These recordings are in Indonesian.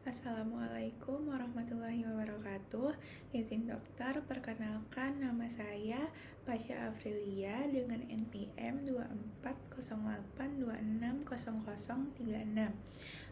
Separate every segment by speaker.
Speaker 1: Assalamualaikum warahmatullahi wabarakatuh. Izin dokter, perkenalkan nama saya Pasha Afrilia dengan NPM 2408260036.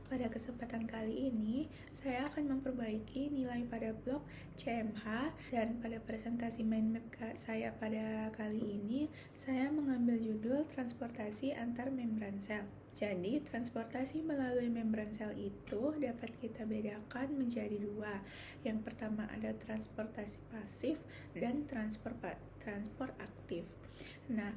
Speaker 1: Pada kesempatan kali ini, saya akan memperbaiki nilai pada blok CMH dan pada presentasi mind map saya pada kali ini, saya mengambil judul transportasi antar membran sel. Jadi, transportasi melalui membran sel itu dapat kita bedakan menjadi dua. Yang pertama ada transportasi pasif dan transport aktif. Nah,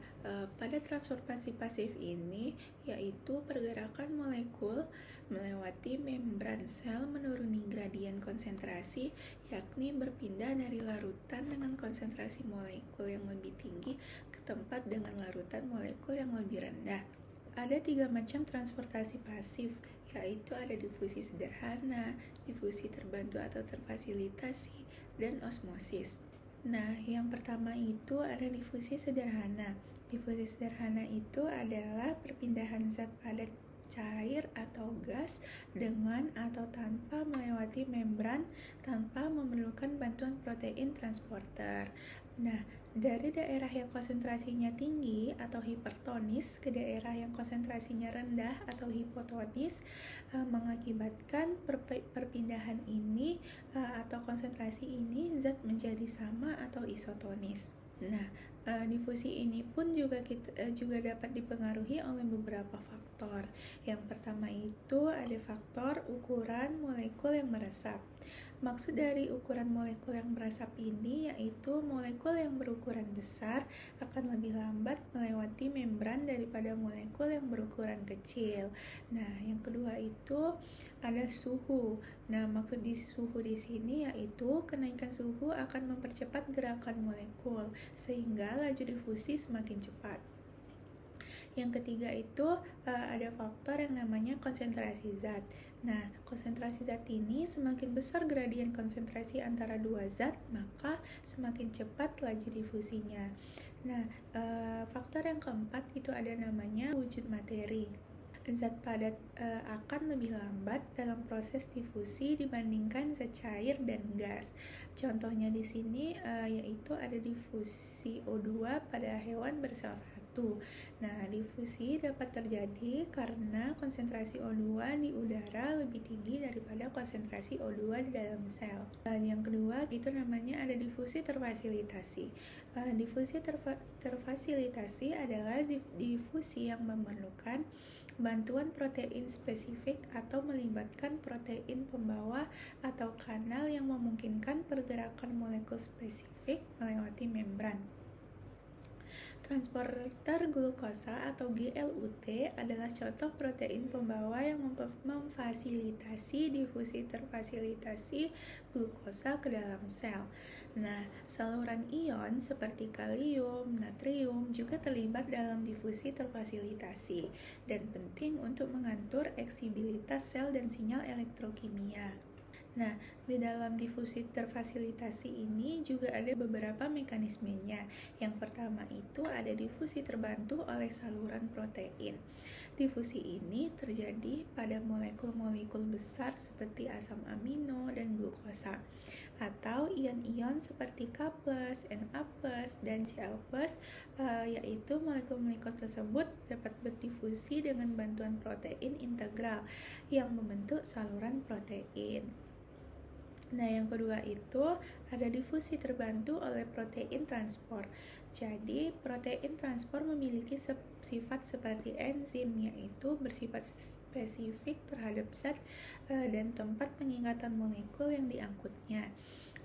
Speaker 1: pada transportasi pasif ini yaitu pergerakan molekul melewati membran sel menuruni gradien konsentrasi, yakni berpindah dari larutan dengan konsentrasi molekul yang lebih tinggi ke tempat dengan larutan molekul yang lebih rendah. Ada 3 macam transportasi pasif, yaitu ada difusi sederhana, difusi terbantu atau terfasilitasi, dan osmosis. Nah, yang pertama itu ada difusi sederhana. Difusi sederhana itu adalah perpindahan zat padat cair atau gas dengan atau tanpa melewati membran tanpa memerlukan bantuan protein transporter. Nah, dari daerah yang konsentrasinya tinggi atau hipertonis ke daerah yang konsentrasinya rendah atau hipotonis mengakibatkan perpindahan ini atau konsentrasi ini zat menjadi sama atau isotonis. Nah, difusi ini pun juga dapat dipengaruhi oleh beberapa faktor. Yang pertama itu ada faktor ukuran molekul yang meresap. Maksud dari ukuran molekul yang meresap ini yaitu molekul yang berukuran besar akan lebih lambat melewati membran daripada molekul yang berukuran kecil. Nah, yang kedua itu ada suhu. Nah, maksud di suhu di sini yaitu kenaikan suhu akan mempercepat gerakan molekul sehingga laju difusi semakin cepat. Yang ketiga itu ada faktor yang namanya konsentrasi zat. Nah, konsentrasi zat ini semakin besar gradien konsentrasi antara dua zat, maka semakin cepat laju difusinya. Nah, faktor yang keempat itu ada namanya wujud materi. Zat padat akan lebih lambat dalam proses difusi dibandingkan zat cair dan gas. Contohnya di sini yaitu ada difusi O2 pada hewan bersel satu. Nah, difusi dapat terjadi karena konsentrasi O2 di udara lebih tinggi daripada konsentrasi O2 di dalam sel. Yang kedua itu namanya ada difusi terfasilitasi. Difusi terfasilitasi adalah difusi yang memerlukan bantuan protein spesifik atau melibatkan protein pembawa atau kanal yang memungkinkan pergerakan molekul spesifik melewati membran. Transporter glukosa atau GLUT adalah contoh protein pembawa yang memfasilitasi difusi terfasilitasi glukosa ke dalam sel. Nah, saluran ion seperti kalium, natrium juga terlibat dalam difusi terfasilitasi dan penting untuk mengatur eksibilitas sel dan sinyal elektrokimia. Nah, di dalam difusi terfasilitasi ini juga ada beberapa mekanismenya. Yang pertama itu ada difusi terbantu oleh saluran protein. Difusi ini terjadi pada molekul-molekul besar seperti asam amino dan glukosa, atau ion-ion seperti K+, Na+, dan Cl+, yaitu molekul-molekul tersebut dapat berdifusi dengan bantuan protein integral yang membentuk saluran protein. Nah, yang kedua itu ada difusi terbantu oleh protein transport. Jadi, protein transport memiliki sifat seperti enzim, yaitu bersifat spesifik terhadap zat dan tempat pengikatan molekul yang diangkutnya.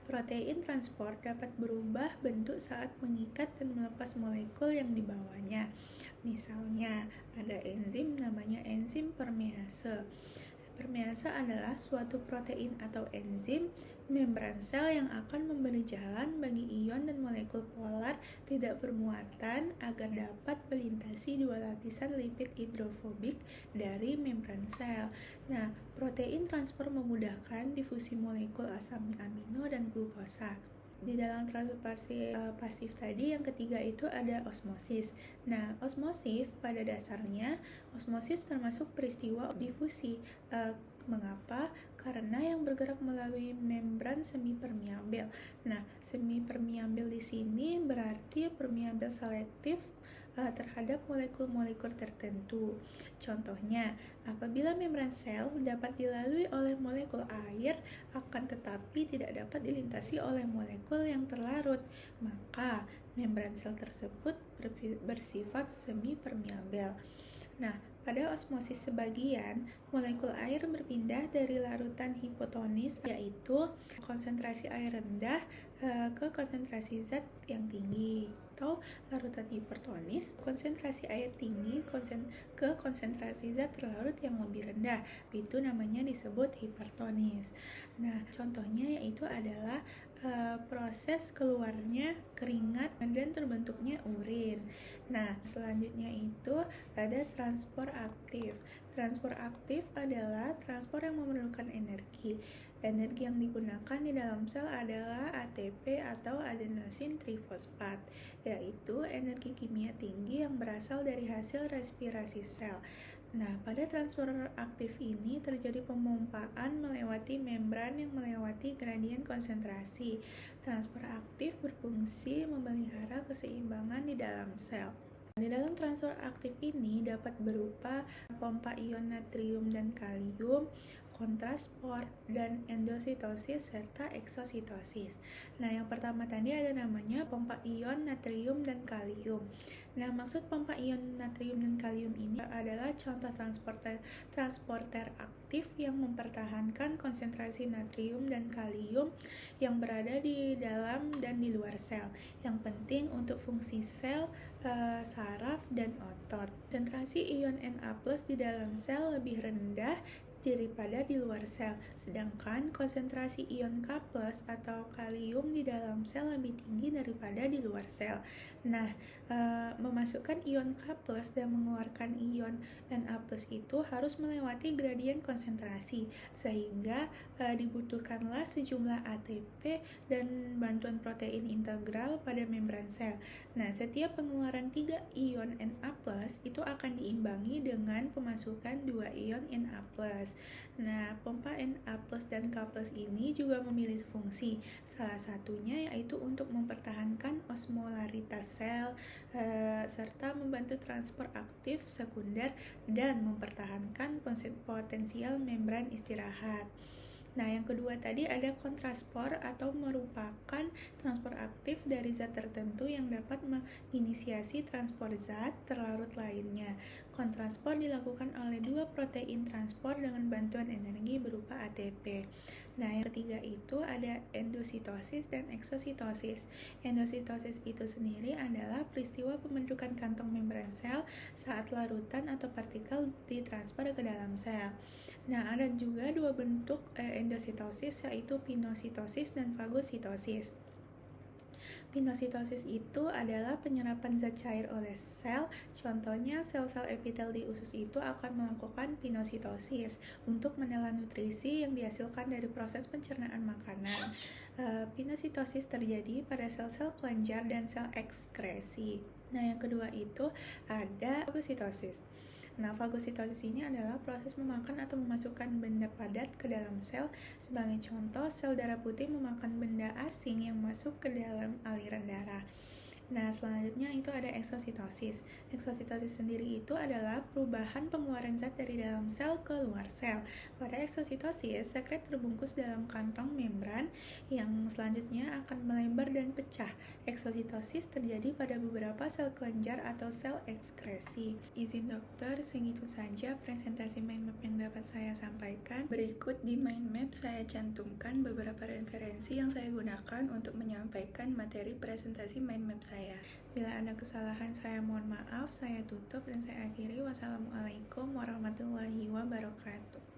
Speaker 1: Protein transport dapat berubah bentuk saat mengikat dan melepas molekul yang dibawanya. Misalnya, ada enzim namanya enzim permease. Permease adalah suatu protein atau enzim membran sel yang akan memberi jalan bagi ion dan molekul polar tidak bermuatan agar dapat melintasi dua lapisan lipid hidrofobik dari membran sel. Nah, protein transport memudahkan difusi molekul asam amino dan glukosa. Di dalam transportasi pasif tadi yang ketiga itu ada osmosis. Nah, osmosis pada dasarnya osmosis termasuk peristiwa difusi. Mengapa? Karena warna yang bergerak melalui membran semi-permeabil. Nah, semi-permeabil di sini berarti permeabil selektif terhadap molekul-molekul tertentu. Contohnya, apabila membran sel dapat dilalui oleh molekul air, akan tetapi tidak dapat dilintasi oleh molekul yang terlarut, maka membran sel tersebut bersifat semi-permeabil. Nah, pada osmosis sebagian, molekul air berpindah dari larutan hipotonis, yaitu konsentrasi air rendah, ke konsentrasi zat yang tinggi, atau larutan hipertonis, konsentrasi air tinggi ke konsentrasi zat terlarut yang lebih rendah. Itu namanya disebut hipertonis. Nah, contohnya yaitu adalah proses keluarnya keringat dan terbentuknya urin. Nah, selanjutnya itu ada transport aktif. Transport aktif adalah transport yang memerlukan energi. Energi yang digunakan di dalam sel adalah ATP atau adenosin trifosfat, yaitu energi kimia tinggi yang berasal dari hasil respirasi sel. Nah, pada transport aktif ini terjadi pemompaan melewati membran yang melewati gradien konsentrasi. Transport aktif berfungsi memelihara keseimbangan di dalam sel. Di dalam transport aktif ini dapat berupa pompa ion natrium dan kalium, kontrasport, dan endositosis serta eksositosis. Nah, yang pertama tadi ada namanya pompa ion natrium dan kalium. Nah, maksud pompa ion natrium dan kalium ini adalah contoh transporter aktif yang mempertahankan konsentrasi natrium dan kalium yang berada di dalam dan di luar sel, yang penting untuk fungsi sel, saraf, dan otot. Konsentrasi ion Na+ di dalam sel lebih rendah daripada di luar sel, sedangkan konsentrasi ion K+ atau kalium di dalam sel lebih tinggi daripada di luar sel. Nah, memasukkan ion K+ dan mengeluarkan ion Na+ itu harus melewati gradien konsentrasi, sehingga dibutuhkanlah sejumlah ATP dan bantuan protein integral pada membran sel. Nah, setiap pengeluaran 3 ion Na+ itu akan diimbangi dengan pemasukan 2 ion Na+. Nah, pompa Na+ dan K+ ini juga memiliki fungsi. Salah satunya yaitu untuk mempertahankan osmolaritas sel, serta membantu transport aktif sekunder dan mempertahankan potensial membran istirahat. Nah, yang kedua tadi ada kontraspor atau merupakan transport aktif dari zat tertentu yang dapat menginisiasi transport zat terlarut lainnya. Kontraspor dilakukan oleh 2 protein transport dengan bantuan energi berupa ATP. Nah, yang ketiga itu ada endositosis dan eksositosis. Endositosis itu sendiri adalah peristiwa pembentukan kantong membran sel saat larutan atau partikel ditransfer ke dalam sel. Nah, ada juga 2 bentuk endositosis, yaitu pinositosis dan fagositosis. Pinositosis itu adalah penyerapan zat cair oleh sel. Contohnya, sel-sel epitel di usus itu akan melakukan pinositosis untuk menelan nutrisi yang dihasilkan dari proses pencernaan makanan. Pinositosis terjadi pada sel-sel kelenjar dan sel ekskresi. Nah, yang kedua itu ada fagositosis. Nah, fagositosis ini adalah proses memakan atau memasukkan benda padat ke dalam sel. Sebagai contoh, sel darah putih memakan benda asing yang masuk ke dalam aliran darah. Nah, selanjutnya itu ada eksositosis. Eksositosis sendiri itu adalah perubahan pengeluaran zat dari dalam sel ke luar sel. Pada eksositosis, sekret terbungkus dalam kantong membran yang selanjutnya akan melebar dan pecah. Eksositosis terjadi pada beberapa sel kelenjar atau sel ekskresi. Izin dokter, segitu saja presentasi mind map yang dapat saya sampaikan. Berikut di mind map saya cantumkan beberapa referensi yang saya gunakan untuk menyampaikan materi presentasi mind map saya. Bila ada kesalahan, saya mohon maaf. Saya tutup dan saya akhiri. Wassalamualaikum warahmatullahi wabarakatuh.